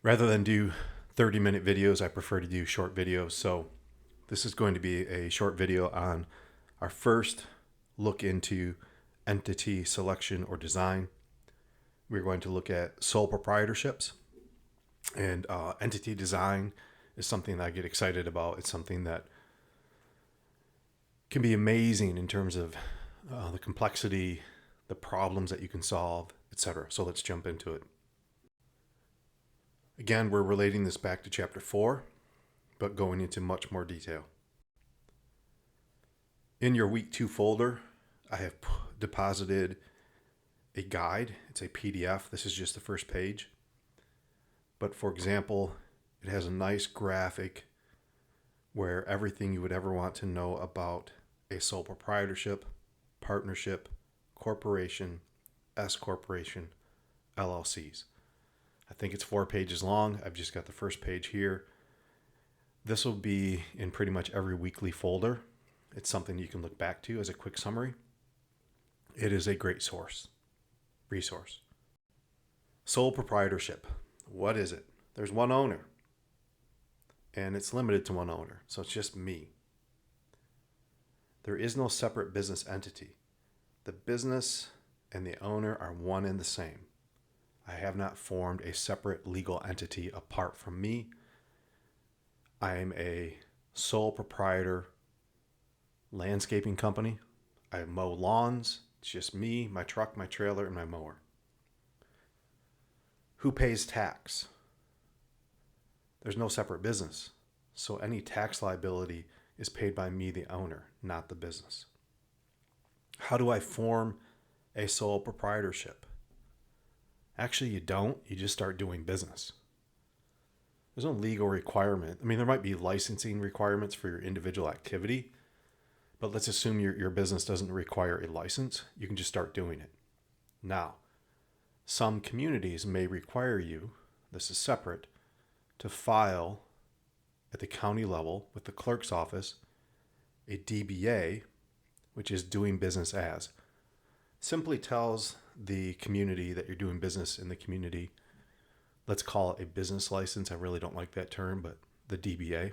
Rather than do 30-minute videos, I prefer to do short videos. So this is going to be a short video on our first look into entity selection or design. We're going to look at sole proprietorships, and entity design is something that I get excited about. It's something that can be amazing in terms of the complexity, the problems that you can solve, etc. So let's jump into it. Again, we're relating this back to chapter 4, but going into much more detail. In your week 2 folder, I have deposited a guide. It's a PDF. This is just the first page. But for example, it has a nice graphic where everything you would ever want to know about a sole proprietorship, partnership, corporation, S corporation, LLCs. I think it's 4 pages long. I've just got the first page here. This will be in pretty much every weekly folder. It's something you can look back to as a quick summary. It is a great resource. Sole proprietorship. What is it? There's one owner, and it's limited to one owner, so it's just me. There is no separate business entity. The business and the owner are one and the same. I have not formed a separate legal entity apart from me. I am a sole proprietor landscaping company. I mow lawns. It's just me, my truck, my trailer, and my mower. Who pays tax? There's no separate business, so any tax liability is paid by me, the owner, not the business. How do I form a sole proprietorship? Actually, you don't. You just start doing business. There's no legal requirement. I mean, there might be licensing requirements for your individual activity, but let's assume your business doesn't require a license. You can just start doing it. Now, some communities may require you, this is separate, to file at the county level with the clerk's office a DBA, which is doing business as. Simply tells the community that you're doing business in the community. Let's call it a business license. I really don't like that term, but the DBA.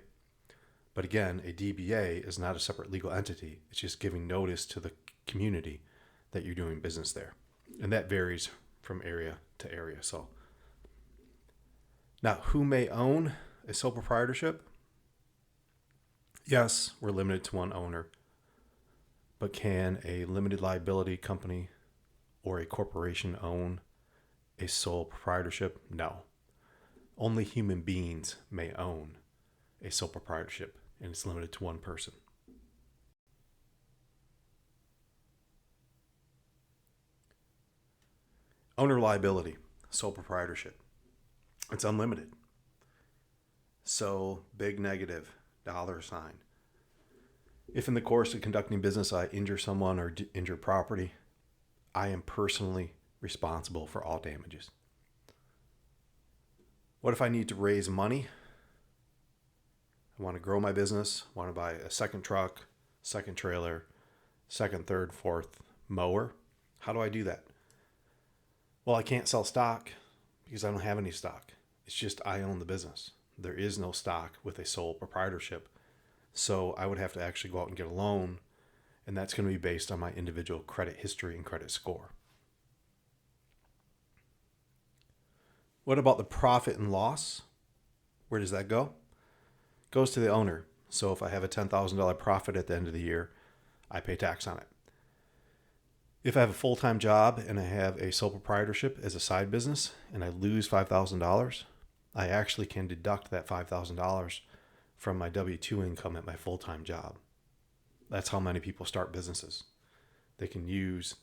But again, a DBA is not a separate legal entity. It's just giving notice to the community that you're doing business there. And that varies from area to area. So now, who may own a sole proprietorship? Yes, we're limited to one owner. But can a limited liability company or a corporation own a sole proprietorship? No. Only human beings may own a sole proprietorship, and it's limited to one person. Owner liability, sole proprietorship. It's unlimited. So, big negative, $sign. If in the course of conducting business I injure someone or injure property, I am personally responsible for all damages. What if I need to raise money? I want to grow my business, want to buy a second truck, second trailer, second, third, fourth mower. How do I do that? Well, I can't sell stock because I don't have any stock. It's just I own the business. There is no stock with a sole proprietorship. So I would have to actually go out and get a loan, and that's going to be based on my individual credit history and credit score. What about the profit and loss? Where does that go? It goes to the owner. So if I have a $10,000 profit at the end of the year, I pay tax on it. If I have a full-time job and I have a sole proprietorship as a side business and I lose $5,000, I actually can deduct that $5,000 from my W-2 income at my full-time job. That's how many people start businesses. They can use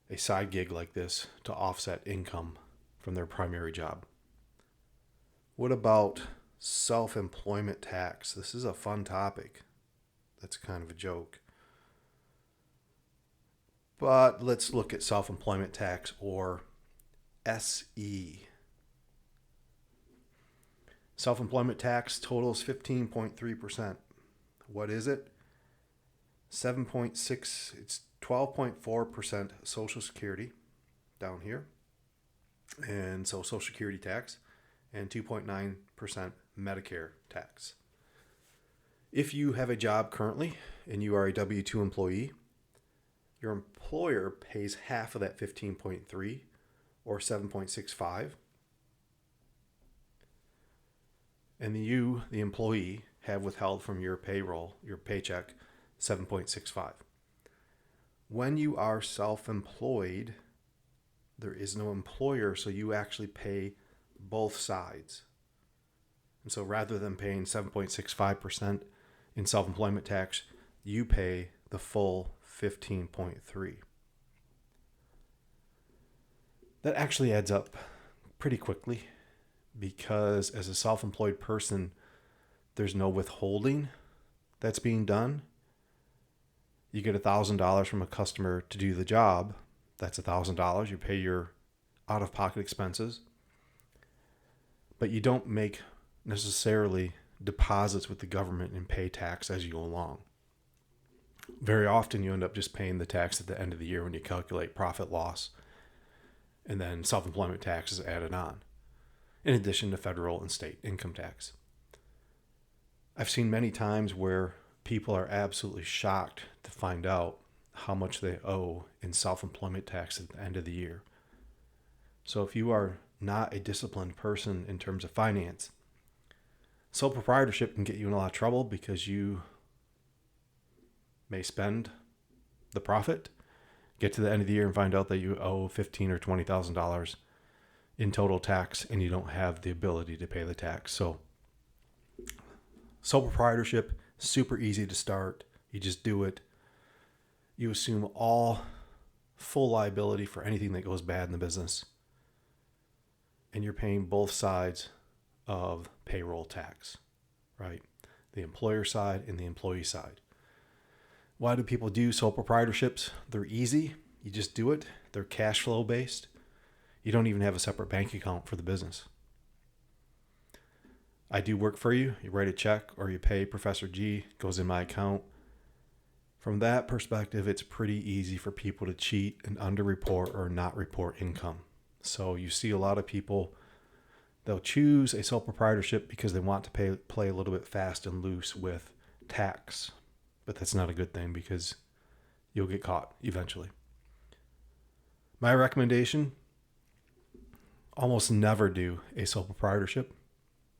a side gig like this to offset income from their primary job. What about self-employment tax? This is a fun topic. That's kind of a joke. But let's look at self-employment tax, or SE. Self-employment tax totals 15.3%. What is it? 7.6, it's 12.4% Social Security down here. And so Social Security tax, and 2.9% Medicare tax. If you have a job currently and you are a W-2 employee, your employer pays half of that 15.3 or 7.65. And you, the employee, have withheld from your payroll, your paycheck, 7.65. When you are self-employed, there is no employer, so you actually pay both sides. And so rather than paying 7.65% in self-employment tax, you pay the full 15.3. That actually adds up pretty quickly because as a self-employed person, there's no withholding that's being done. You get $1,000 from a customer to do the job. That's $1,000. You pay your out-of-pocket expenses. But you don't make necessarily deposits with the government and pay tax as you go along. Very often you end up just paying the tax at the end of the year when you calculate profit loss. And then self-employment tax is added on, in addition to federal and state income tax. I've seen many times where people are absolutely shocked to find out how much they owe in self-employment tax at the end of the year. So if you are not a disciplined person in terms of finance, sole proprietorship can get you in a lot of trouble because you may spend the profit, get to the end of the year and find out that you owe $15,000 or $20,000 in total tax and you don't have the ability to pay the tax. So sole proprietorship, super easy to start. You just do it. You assume all full liability for anything that goes bad in the business. And you're paying both sides of payroll tax, right? The employer side and the employee side. Why do people do sole proprietorships? They're easy. You just do it. They're cash flow based. You don't even have a separate bank account for the business. I do work for you. You write a check or you pay Professor G, goes in my account. From that perspective, it's pretty easy for people to cheat and underreport or not report income. So you see a lot of people, they'll choose a sole proprietorship because they want to play a little bit fast and loose with tax. But that's not a good thing because you'll get caught eventually. My recommendation, almost never do a sole proprietorship.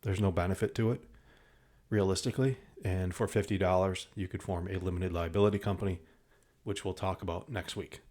There's no benefit to it, realistically. And for $50, you could form a limited liability company, which we'll talk about next week.